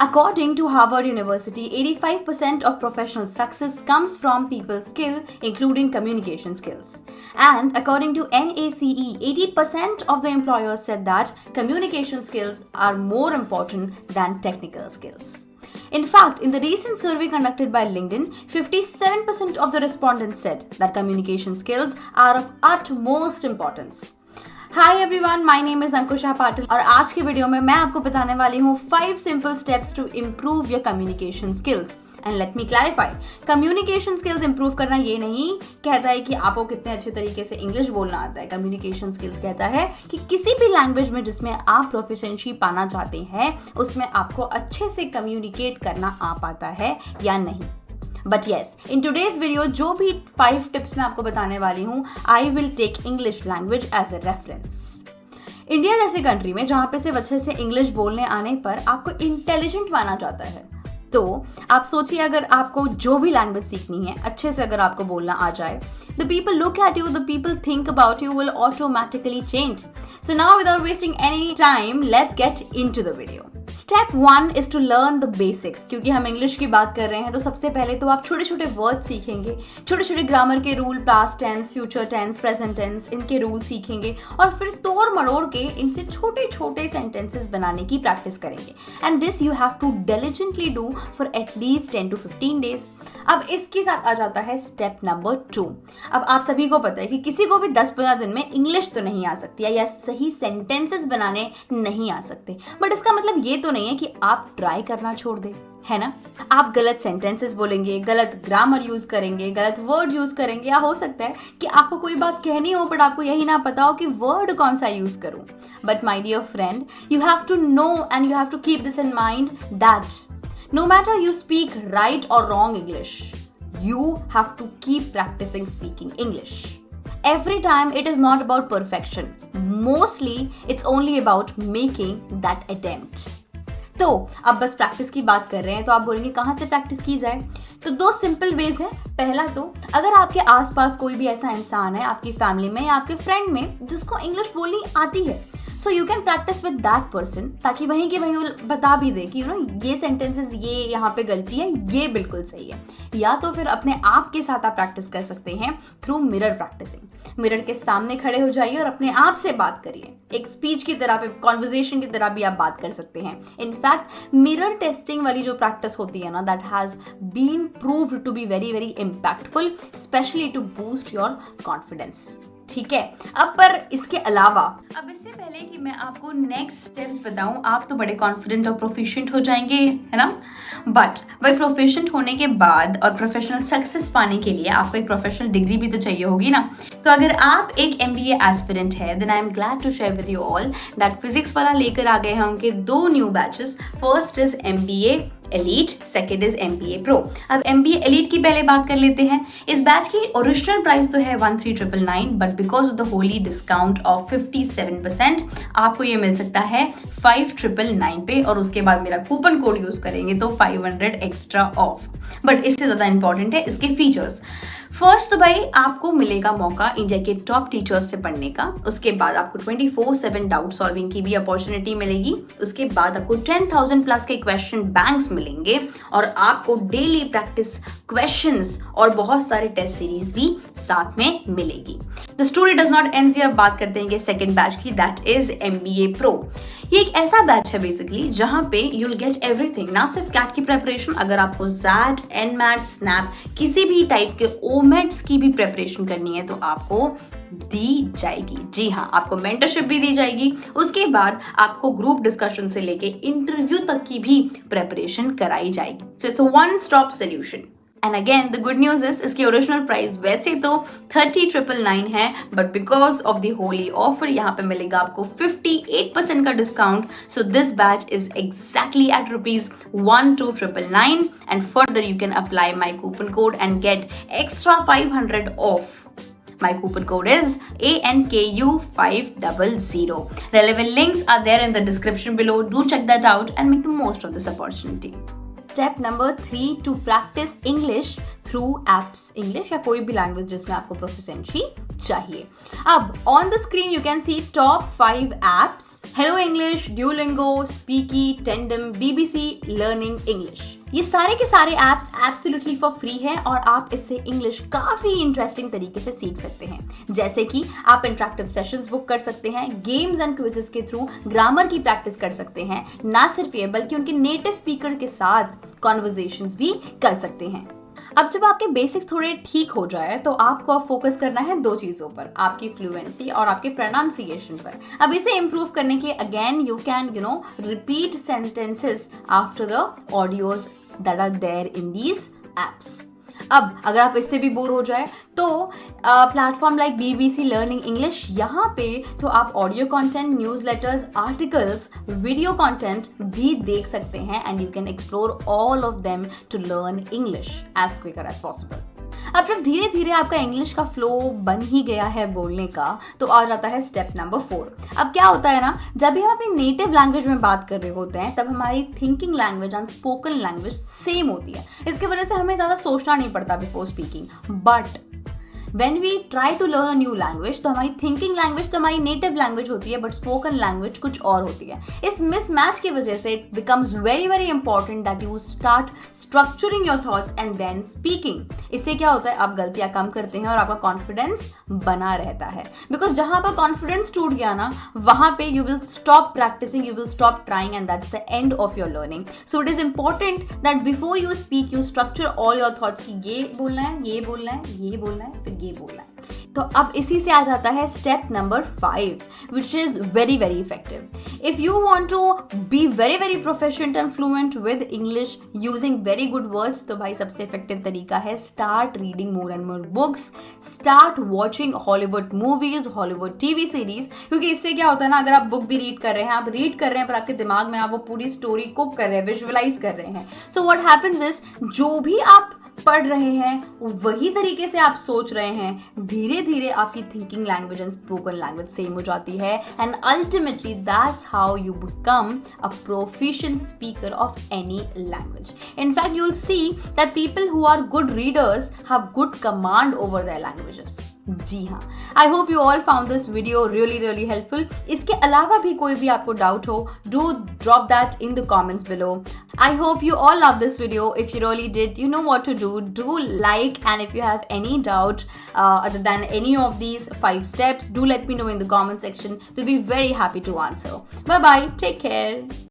According to Harvard University, 85% of professional success comes from people skill, including communication skills. And according to NACE, 80% of the employers said that communication skills are more important than technical skills. In fact, in the recent survey conducted by LinkedIn, 57% of the respondents said that communication skills are of utmost importance. Hi everyone, my name is Ankusha Patil और आज की video में मैं आपको बताने वाली हूँ 5 simple steps to improve your communication skills. And let me clarify, communication skills improve करना ये नहीं कहता है कि आपको कितने अच्छे तरीके से इंग्लिश बोलना आता है. कम्युनिकेशन स्किल्स कहता है कि किसी भी लैंग्वेज में जिसमें आप प्रोफिशिएंसी पाना चाहते हैं उसमें आपको अच्छे से कम्युनिकेट करना आ पाता है या नहीं. But yes, in today's video जो भी 5 टिप्स मैं आपको बताने वाली हूँ, I will take English language as a reference. India जैसे कंट्री में जहाँ पे सिर्फ अच्छे से इंग्लिश बोलने आने पर आपको इंटेलिजेंट माना जाता है, तो आप सोचिए अगर आपको जो भी लैंग्वेज सीखनी है अच्छे से अगर आपको बोलना आ जाए, the people look at you, the people think about you will automatically change. So now without wasting any time, let's get into the video. Step 1 is to learn the basics. क्योंकि हम इंग्लिश की बात कर रहे हैं तो सबसे पहले तो आप छोटे छोटे वर्ड सीखेंगे, छोटे छोटे ग्रामर के rule, past tense, future tense, present tense, इनके रूल सीखेंगे और फिर तोड़ मड़ोड़ के इनसे छोटे छोटे सेंटेंसेस बनाने की प्रैक्टिस करेंगे. And this you have to diligently do for at least 10 to 15 days. अब इसके साथ आ जाता है स्टेप नंबर 2. अब आप सभी को पता है कि किसी को भी 10-15 दिन में इंग्लिश तो नहीं आ सकती है या सही सेंटेंसेस बनाने नहीं आ सकते, बट इसका मतलब ये तो नहीं है कि आप ट्राई करना छोड़ दें, है ना. आप गलत सेंटेंसेस बोलेंगे, गलत ग्रामर यूज करेंगे, गलत वर्ड यूज करेंगे, या हो सकता है कि आपको कोई बात कहनी हो बट आपको यही ना पता हो कि वर्ड कौन सा यूज करूं. But my dear friend, you have to know and you have to keep this in mind that no matter you speak right or wrong English, you have to keep practicing speaking English. Every time it is not about perfection. Mostly it's only about making that attempt. तो अब बस practice की बात कर रहे हैं तो आप बोलेंगे कहाँ से प्रैक्टिस की जाए. तो 2 सिंपल वेज है. पहला तो अगर आपके आसपास कोई भी ऐसा इंसान है आपकी फैमिली में या आपके फ्रेंड में जिसको इंग्लिश बोलनी आती है, so you can practice with that person, ताकि वहीं के वहीं बता भी दे कि ये सेंटेंसेस ये यहाँ पे गलती है, ये बिल्कुल सही है. या तो फिर अपने आप के साथ आप प्रैक्टिस कर सकते हैं थ्रू मिरर प्रैक्टिसिंग. मिरर के सामने खड़े हो जाइए और अपने आप से बात करिए. एक स्पीच की तरह, कॉन्वर्सेशन की तरह भी आप बात कर सकते हैं. इनफैक्ट मिरर टेस्टिंग वाली जो प्रैक्टिस होती है ना, that has been proved to be very very impactful, specially to boost your confidence. ठीक है. अब पर इसके अलावा, अब इससे पहले कि मैं आपको नेक्स्ट स्टेप्स बताऊं, आप तो बड़े कॉन्फिडेंट और प्रोफिशिएंट हो जाएंगे, है ना. बट भाई प्रोफिशिएंट होने के बाद और प्रोफेशनल सक्सेस पाने के लिए आपको एक प्रोफेशनल डिग्री भी तो चाहिए होगी ना. तो अगर आप एक MBA एस्पिरेंट है, then I am glad to share with you all that Physics Wallah लेकर आ गए हैं उनके 2 new batches. First is MBA elite, second is MBA pro. अब MBA एलीट की पहले बात कर लेते हैं. इस बैच की ओरिजिनल प्राइस तो है 13,999, but because of the Holi discount of 57% आपको ये मिल सकता है 5,999 पे, और उसके बाद मेरा कूपन कोड यूज करेंगे तो 500 एक्स्ट्रा ऑफ. बट इससे ज्यादा इंपॉर्टेंट है इसके फीचर्स. फर्स्ट तो भाई आपको मिलेगा मौका इंडिया के टॉप टीचर्स से पढ़ने का. उसके बाद आपको 24/7 डाउट सॉल्विंग की भी अपॉर्चुनिटी मिलेगी. उसके बाद आपको 10,000 प्लस के क्वेश्चन बैंक्स मिलेंगे और आपको डेली प्रैक्टिस क्वेश्चंस और बहुत सारे टेस्ट सीरीज भी साथ में मिलेगी. The story does not and. अब बात करते हैं सेकंड बैच की, दैट इज MBA प्रो. ये एक ऐसा बैच है बेसिकली जहां पे यू विल गेट एवरीथिंग. ना सिर्फ कैट की प्रेपरेशन, अगर आपको ZAT, NMAT, SNAP, किसी भी टाइप के OMETs की भी प्रेपरेशन करनी है तो आपको दी जाएगी. जी हाँ, आपको मेंटरशिप भी दी जाएगी. उसके बाद आपको ग्रुप डिस्कशन से लेके इंटरव्यू तक की भी प्रेपरेशन कराई जाएगी. So it's a one stop solution. And again the good news is इसकी ओरिजिनल प्राइस वैसे तो 30,999 है, but because of the Holi offer यहाँ पे मिलेगा आपको 58% का discount. So this batch is exactly at ₹12,999 and further you can apply my coupon code and get extra 500 of. My coupon code is ANKU500. Relevant links are there in the description below. Do check that out and make the most of this opportunity. Step number 3 to practice English through apps English या कोई भी language जिसमें आपको proficiency चाहिए. अब on the screen you can see top 5 apps: hello English, Duolingo, Speaky, Tandem, BBC learning English. ये सारे के सारे एप्स एब्सोल्युटली फॉर फ्री हैं और आप इससे इंग्लिश काफ़ी इंटरेस्टिंग तरीके से सीख सकते हैं. जैसे कि आप इंटरेक्टिव सेशंस बुक कर सकते हैं, गेम्स एंड क्विजेस के थ्रू ग्रामर की प्रैक्टिस कर सकते हैं. ना सिर्फ ये बल्कि उनके नेटिव स्पीकर के साथ कॉन्वर्जेशंस भी कर सकते हैं. अब जब आपके बेसिक्स थोड़े ठीक हो जाए तो आपको अब फोकस करना है 2 चीज़ों पर, आपकी फ्लुएंसी और आपके प्रोनाउंसिएशन पर. अब इसे इम्प्रूव करने के लिए again you can repeat sentences after the audios that are there in these apps. अब अगर आप इससे भी बोर हो जाए तो platform like BBC learning English, यहाँ पे तो आप audio content, newsletters, articles, video content भी देख सकते हैं and you can explore all of them to learn English as quicker as possible. अब जब धीरे धीरे आपका इंग्लिश का फ्लो बन ही गया है बोलने का तो आ जाता है स्टेप नंबर 4. अब क्या होता है ना, जब भी हम अपनी नेटिव लैंग्वेज में बात कर रहे होते हैं तब हमारी thinking language and spoken language same होती है. इसकी वजह से हमें ज़्यादा सोचना नहीं पड़ता before speaking. But When we try to learn a new language तो हमारी थिंकिंग लैंग्वेज तो हमारी नेटिव लैंग्वेज होती है बट स्पोकन लैंग्वेज कुछ और होती है. इस मिसमैच की वजह से it becomes very very important that you start structuring your thoughts and then speaking. इससे क्या होता है, आप गलतियां कम करते हैं और आपका कॉन्फिडेंस बना रहता है. बिकॉज जहां पर कॉन्फिडेंस टूट गया ना वहां पे you will stop practicing, you will stop trying and that's the end of your learning. So it is important that before you speak you structure all your thoughts कि ये बोलना है, ये बोलना है, ये बोलना है, फिर ये बोलना है. तो अब इसी से आ जाता है step number 5 which is very very effective. If you want to be very very proficient and fluent with English using very good words तो भाई सबसे इफेक्टिव तरीका है start reading more and more books, start watching Hollywood movies, Hollywood TV series. क्योंकि इससे क्या होता है ना, अगर आप बुक भी रीड कर रहे हैं, आप रीड कर रहे हैं पर आपके दिमाग में आप वो पूरी स्टोरी कुक कर रहे हैं, विजुअलाइज कर रहे हैं. सो व्हाट हैपेंस इज जो भी आप पढ़ रहे हैं वही तरीके से आप सोच रहे हैं, धीरे धीरे आपकी thinking language and spoken language same हो जाती है and ultimately that's how you become a proficient speaker of any language. In fact, you'll see that people who are good readers have good command over their languages. जी हाँ, I hope you all found this video really really helpful. इसके अलावा भी कोई भी आपको doubt हो, do drop that in the comments below. I hope you all love this video. If you really did, you know what to do. Do like, and if you have any doubt other than any of these 5 steps, do let me know in the comment section. We'll be very happy to answer. Bye bye. Take care.